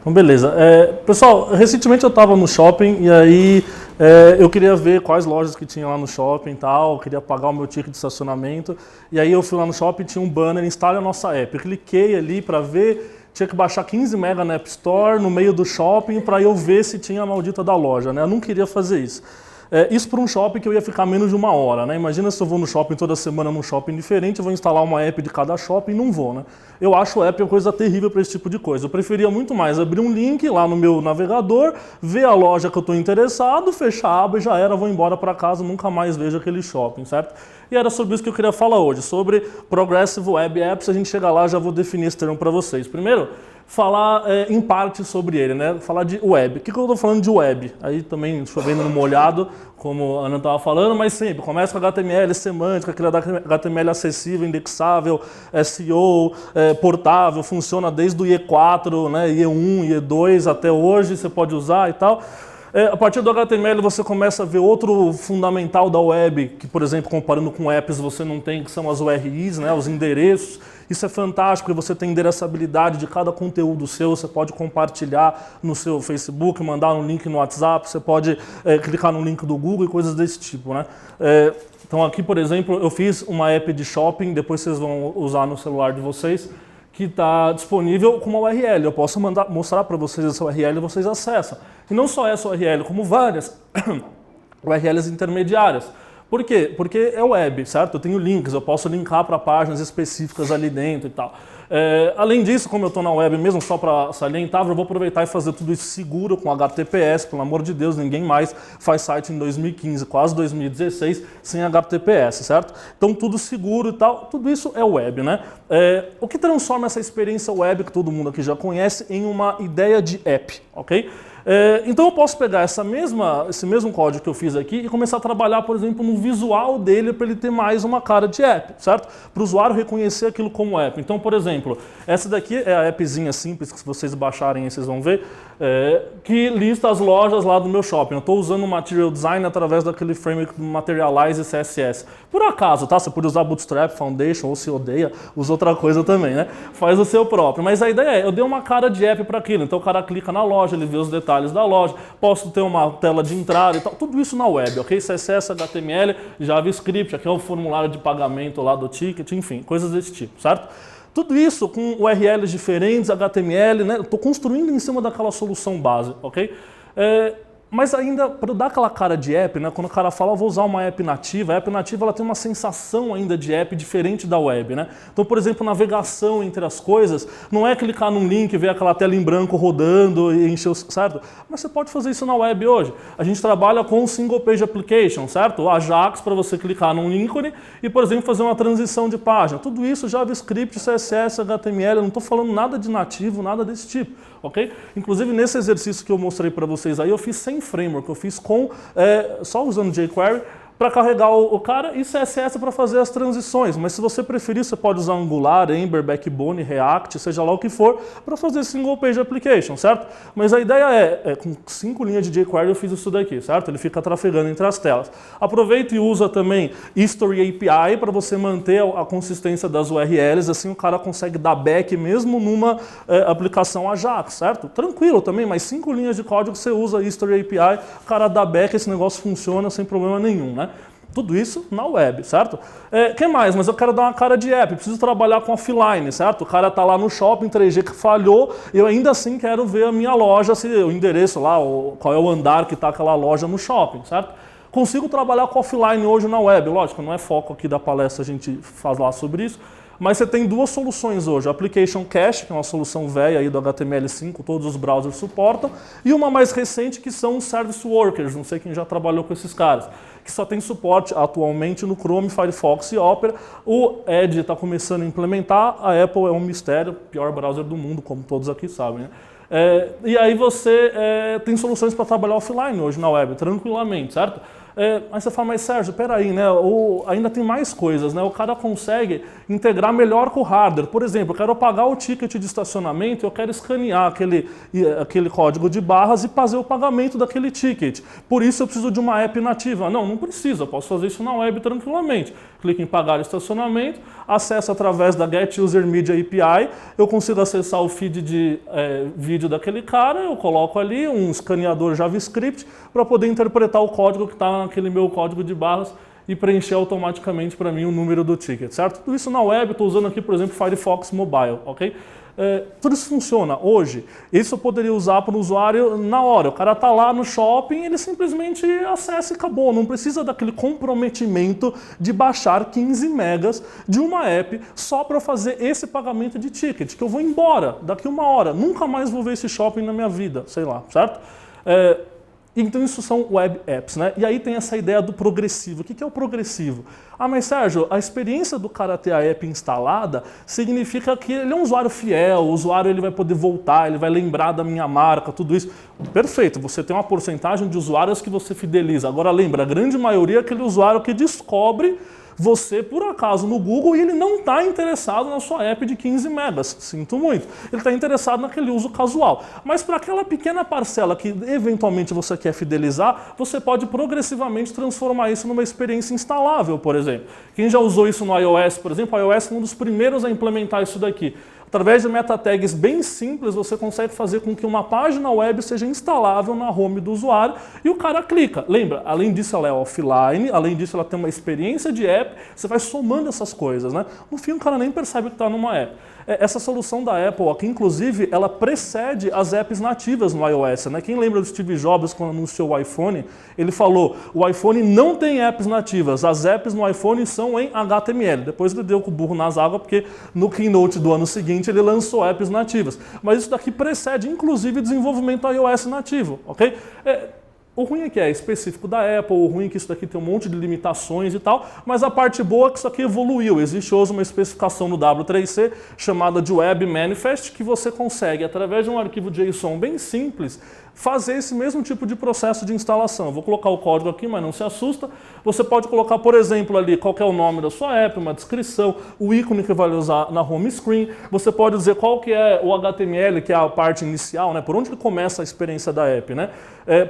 Então, beleza. Pessoal, recentemente eu estava no shopping e aí eu queria ver quais lojas que tinha lá no shopping e tal, eu queria pagar o meu ticket de estacionamento. E aí eu fui lá no shopping e tinha um banner, instale a nossa app. Eu cliquei ali para ver, tinha que baixar 15 MB na App Store, no meio do shopping, para eu ver se tinha a maldita da loja, né? Eu não queria fazer isso. Isso para um shopping que eu ia ficar menos de uma hora, né? Imagina se eu vou no shopping toda semana num shopping diferente, eu vou instalar uma app de cada shopping e não vou, né? Eu acho o app uma coisa terrível para esse tipo de coisa. Eu preferia muito mais abrir um link lá no meu navegador, ver a loja que eu estou interessado, fechar a aba e já era, vou embora para casa, nunca mais vejo aquele shopping, certo? E era sobre isso que eu queria falar hoje, sobre Progressive Web Apps. A gente chega lá, já vou definir esse termo para vocês. Primeiro, falar em parte sobre ele, né? Falar de web. O que eu estou falando de web? Aí também chovendo no molhado, como a Ana estava falando, mas sempre começa com HTML, semântica, aquele HTML acessível, indexável, SEO, portável, funciona desde o IE4, né, IE1, IE2 até hoje, você pode usar e tal. A partir do HTML você começa a ver outro fundamental da web, que, por exemplo, comparando com apps você não tem, que são as URIs, né, os endereços. Isso é fantástico, porque você tem endereçabilidade de cada conteúdo seu, você pode compartilhar no seu Facebook, mandar um link no WhatsApp, você pode clicar no link do Google e coisas desse tipo, né? Então aqui, por exemplo, eu fiz uma app de shopping, depois vocês vão usar no celular de vocês, que está disponível com uma URL. Eu posso mostrar para vocês essa URL e vocês acessam. E não só essa URL, como várias URLs intermediárias. Por quê? Porque é web, certo? Eu tenho links, eu posso linkar para páginas específicas ali dentro e tal. Além disso, como eu estou na web mesmo, só para salientar, eu vou aproveitar e fazer tudo isso seguro com HTTPS, pelo amor de Deus, ninguém mais faz site em 2015, quase 2016, sem HTTPS, certo? Então tudo seguro e tal, tudo isso é web, né? O que transforma essa experiência web, que todo mundo aqui já conhece, em uma ideia de app, ok? Então eu posso pegar esse mesmo código que eu fiz aqui e começar a trabalhar, por exemplo, no visual dele para ele ter mais uma cara de app, certo? Para o usuário reconhecer aquilo como app. Então, por exemplo, essa daqui é a appzinha simples que se vocês baixarem aí vocês vão ver, que lista as lojas lá do meu shopping. Eu estou usando o Material Design através daquele framework do Materialize CSS. Por acaso, tá? Você pode usar Bootstrap, Foundation, ou se odeia, usa outra coisa também, né? Faz o seu próprio. Mas a ideia eu dei uma cara de app para aquilo. Então o cara clica na loja, ele vê os detalhes da loja, posso ter uma tela de entrada e tal, tudo isso na web, ok? CSS, HTML, JavaScript, aqui é o formulário de pagamento lá do ticket, enfim, coisas desse tipo, certo? Tudo isso com URLs diferentes, HTML, né? Estou construindo em cima daquela solução base, ok? Mas ainda, para dar aquela cara de app, né, quando o cara fala, vou usar uma app nativa, a app nativa ela tem uma sensação ainda de app diferente da web, né? Então, por exemplo, navegação entre as coisas, não é clicar num link e ver aquela tela em branco rodando e encher o... certo? Mas você pode fazer isso na web hoje. A gente trabalha com Single Page Application, certo? O Ajax para você clicar num ícone e, por exemplo, fazer uma transição de página. Tudo isso JavaScript, CSS, HTML, eu não estou falando nada de nativo, nada desse tipo, ok? Inclusive, nesse exercício que eu mostrei para vocês aí, eu fiz sem framework, eu fiz só usando jQuery para carregar o cara e CSS para fazer as transições. Mas se você preferir, você pode usar Angular, Ember, Backbone, React, seja lá o que for, para fazer Single Page Application, certo? Mas a ideia com 5 linhas de jQuery eu fiz isso daqui, certo? Ele fica trafegando entre as telas. Aproveita e usa também History API para você manter a consistência das URLs, assim o cara consegue dar back mesmo numa aplicação Ajax, certo? Tranquilo também, mas 5 linhas de código você usa History API, o cara dá back, esse negócio funciona sem problema nenhum, né? Tudo isso na web, certo? Que mais? Mas eu quero dar uma cara de app, preciso trabalhar com offline, certo? O cara está lá no shopping 3G que falhou, eu ainda assim quero ver a minha loja, se o endereço lá, qual é o andar que está aquela loja no shopping, certo? Consigo trabalhar com offline hoje na web, lógico, não é foco aqui da palestra, a gente faz lá sobre isso, mas você tem duas soluções hoje, o Application Cache, que é uma solução velha aí do HTML5, todos os browsers suportam, e uma mais recente que são os Service Workers, não sei quem já trabalhou com esses caras, que só tem suporte atualmente no Chrome, Firefox e Opera. O Edge está começando a implementar, a Apple é um mistério, pior browser do mundo, como todos aqui sabem, né? E aí você tem soluções para trabalhar offline hoje na web, tranquilamente, certo? Aí você fala, mas Sérgio, peraí, né? Ainda tem mais coisas, né? O cara consegue integrar melhor com o hardware. Por exemplo, eu quero pagar o ticket de estacionamento, eu quero escanear aquele código de barras e fazer o pagamento daquele ticket. Por isso eu preciso de uma app nativa. Não precisa, eu posso fazer isso na web tranquilamente. Clico em pagar estacionamento, acesso através da Get User Media API, eu consigo acessar o feed de vídeo daquele cara, eu coloco ali um escaneador JavaScript para poder interpretar o código que está naquele meu código de barras e preencher automaticamente para mim o número do ticket, certo? Tudo isso na web, estou usando aqui, por exemplo, Firefox Mobile, ok? Tudo isso funciona hoje. Isso eu poderia usar para o usuário na hora. O cara está lá no shopping, ele simplesmente acessa e acabou. Não precisa daquele comprometimento de baixar 15 megas de uma app só para fazer esse pagamento de ticket, que eu vou embora daqui uma hora. Nunca mais vou ver esse shopping na minha vida, sei lá, certo? Então isso são web apps, né? E aí tem essa ideia do progressivo. O que é o progressivo? Ah, mas Sérgio, a experiência do cara ter a app instalada significa que ele é um usuário fiel, o usuário ele vai poder voltar, ele vai lembrar da minha marca, tudo isso. Perfeito, você tem uma porcentagem de usuários que você fideliza. Agora lembra, a grande maioria é aquele usuário que descobre você, por acaso, no Google e ele não está interessado na sua app de 15 megas. Sinto muito. Ele está interessado naquele uso casual. Mas para aquela pequena parcela que eventualmente você quer fidelizar, você pode progressivamente transformar isso numa experiência instalável, por exemplo. Quem já usou isso no iOS, por exemplo, o iOS foi um dos primeiros a implementar isso daqui. Através de meta tags bem simples, você consegue fazer com que uma página web seja instalável na home do usuário e o cara clica. Lembra, além disso ela é offline, além disso ela tem uma experiência de app, você vai somando essas coisas, né? No fim o cara nem percebe que está numa app. Essa solução da Apple aqui, inclusive, ela precede as apps nativas no iOS, né? Quem lembra do Steve Jobs quando anunciou o iPhone? Ele falou, o iPhone não tem apps nativas, as apps no iPhone são em HTML. Depois ele deu com o burro nas águas, porque no Keynote do ano seguinte ele lançou apps nativas. Mas isso daqui precede, inclusive, o desenvolvimento do iOS nativo, ok? O ruim é que é específico da Apple, o ruim é que isso daqui tem um monte de limitações e tal, mas a parte boa é que isso aqui evoluiu. Existe hoje uma especificação no W3C chamada de Web Manifest, que você consegue, através de um arquivo JSON bem simples, fazer esse mesmo tipo de processo de instalação. Eu vou colocar o código aqui, mas não se assusta. Você pode colocar, por exemplo, ali qual que é o nome da sua app, uma descrição, o ícone que vai usar na home screen. Você pode dizer qual que é o HTML, que é a parte inicial, né? Por onde que começa a experiência da app, né?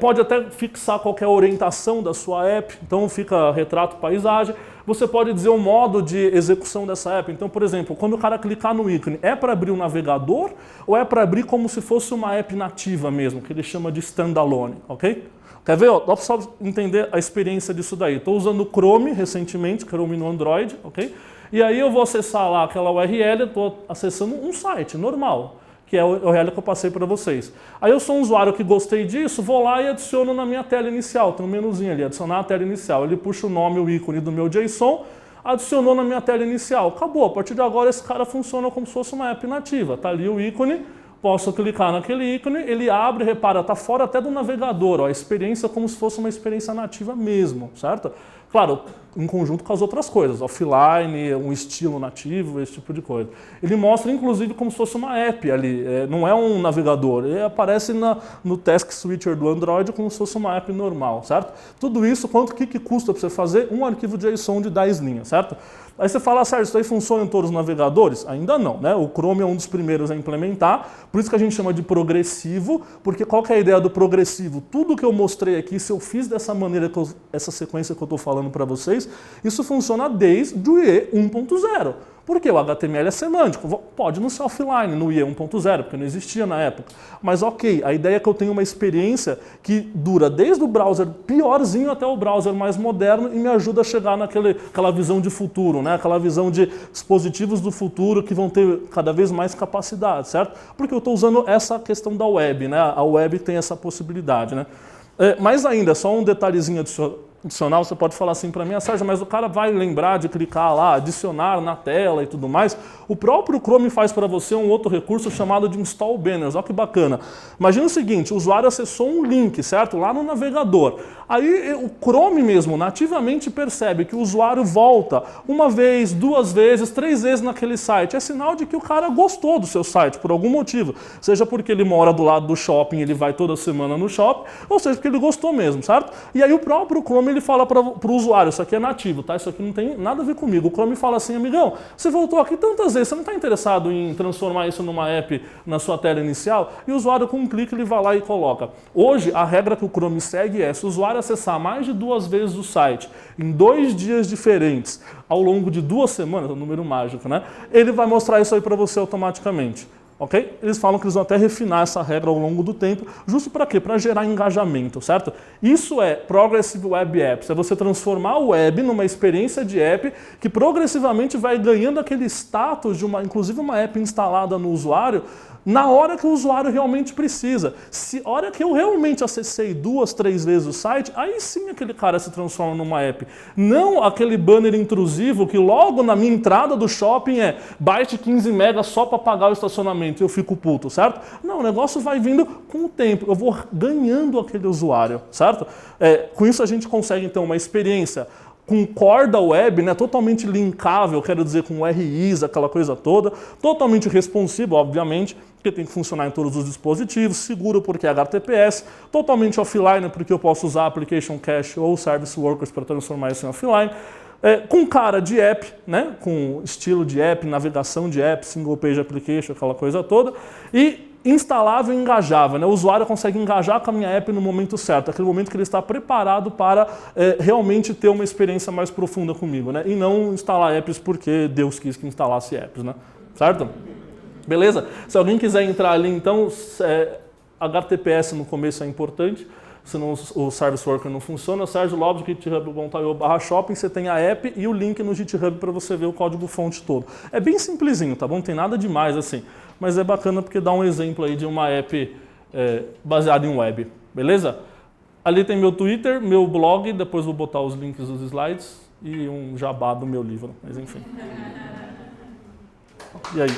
Pode até fixar qual que é a orientação da sua app, então fica retrato, paisagem. Você pode dizer o modo de execução dessa app. Então, por exemplo, quando o cara clicar no ícone, é para abrir o navegador ou é para abrir como se fosse uma app nativa mesmo, que ele chama de standalone, ok? Quer ver? Dá para só entender a experiência disso daí. Estou usando o Chrome recentemente, Chrome no Android, ok? E aí eu vou acessar lá aquela URL, estou acessando um site normal, que é a URL que eu passei para vocês. Aí eu sou um usuário que gostei disso, vou lá e adiciono na minha tela inicial. Tem um menuzinho ali, adicionar a tela inicial. Ele puxa o nome, o ícone do meu JSON, adicionou na minha tela inicial. Acabou, a partir de agora esse cara funciona como se fosse uma app nativa. Está ali o ícone, posso clicar naquele ícone, ele abre, repara, está fora até do navegador. Ó, a experiência é como se fosse uma experiência nativa mesmo, certo? Claro, em conjunto com as outras coisas, offline, um estilo nativo, esse tipo de coisa. Ele mostra, inclusive, como se fosse uma app ali, não é um navegador. Ele aparece no Task Switcher do Android como se fosse uma app normal, certo? Tudo isso, quanto que custa para você fazer? Um arquivo JSON de 10 linhas, certo? Aí você fala, Sérgio, isso aí funciona em todos os navegadores? Ainda não, né? O Chrome é um dos primeiros a implementar, por isso que a gente chama de progressivo, porque qual que é a ideia do progressivo? Tudo que eu mostrei aqui, se eu fiz dessa maneira, essa sequência que eu estou falando para vocês, isso funciona desde o IE 1.0. Porque o HTML é semântico, pode não ser offline no IE 1.0, porque não existia na época. Mas ok, a ideia é que eu tenho uma experiência que dura desde o browser piorzinho até o browser mais moderno e me ajuda a chegar naquela visão de futuro, né? Aquela visão de dispositivos do futuro que vão ter cada vez mais capacidade, certo? Porque eu estou usando essa questão da web, né? A web tem essa possibilidade, né? Mais ainda, só um detalhezinho adicional, você pode falar assim para mim, Sérgio, mas o cara vai lembrar de clicar lá, adicionar na tela e tudo mais. O próprio Chrome faz para você um outro recurso chamado de Install Banners. Olha que bacana. Imagina o seguinte, o usuário acessou um link, certo? Lá no navegador. Aí o Chrome mesmo nativamente percebe que o usuário volta uma vez, 2 vezes, 3 vezes naquele site. É sinal de que o cara gostou do seu site por algum motivo. Seja porque ele mora do lado do shopping, ele vai toda semana no shopping, ou seja porque ele gostou mesmo, certo? E aí o próprio Chrome Chrome ele fala para o usuário, isso aqui é nativo, tá? Isso aqui não tem nada a ver comigo. O Chrome fala assim, amigão, você voltou aqui tantas vezes, você não está interessado em transformar isso numa app na sua tela inicial? E o usuário com um clique ele vai lá e coloca. Hoje, a regra que o Chrome segue é, se o usuário acessar mais de 2 vezes o site, em 2 dias diferentes, ao longo de 2 semanas, é um número mágico, né? Ele vai mostrar isso aí para você automaticamente. Ok? Eles falam que eles vão até refinar essa regra ao longo do tempo, justo para quê? Para gerar engajamento, certo? Isso é Progressive Web Apps, é você transformar o web numa experiência de app que progressivamente vai ganhando aquele status de inclusive uma app instalada no usuário, na hora que o usuário realmente precisa. Se a hora que eu realmente acessei 2, 3 vezes o site, aí sim aquele cara se transforma numa app. Não aquele banner intrusivo que logo na minha entrada do shopping é byte 15 megas só para pagar o estacionamento e eu fico puto, certo? Não, o negócio vai vindo com o tempo, eu vou ganhando aquele usuário, certo? Com isso a gente consegue então uma experiência com core da web, né, totalmente linkável, quero dizer, com RIs, aquela coisa toda, totalmente responsivo, obviamente, porque tem que funcionar em todos os dispositivos, seguro porque é HTTPS, totalmente offline, porque eu posso usar Application Cache ou Service Workers para transformar isso em offline, com cara de app, né, com estilo de app, navegação de app, single page application, aquela coisa toda, e instalável e engajável, né? O usuário consegue engajar com a minha app no momento certo, aquele momento que ele está preparado para realmente ter uma experiência mais profunda comigo, né? E não instalar apps porque Deus quis que instalasse apps, né? Certo? Beleza? Se alguém quiser entrar ali, então, HTTPS no começo é importante, senão o Service Worker não funciona. Sérgio Lopes, github.io/shopping, você tem a app e o link no GitHub para você ver o código-fonte todo. É bem simplesinho, tá bom? Não tem nada demais assim. Mas é bacana porque dá um exemplo aí de uma app baseada em web, beleza? Ali tem meu Twitter, meu blog, depois vou botar os links dos slides e um jabá do meu livro, mas enfim. E aí?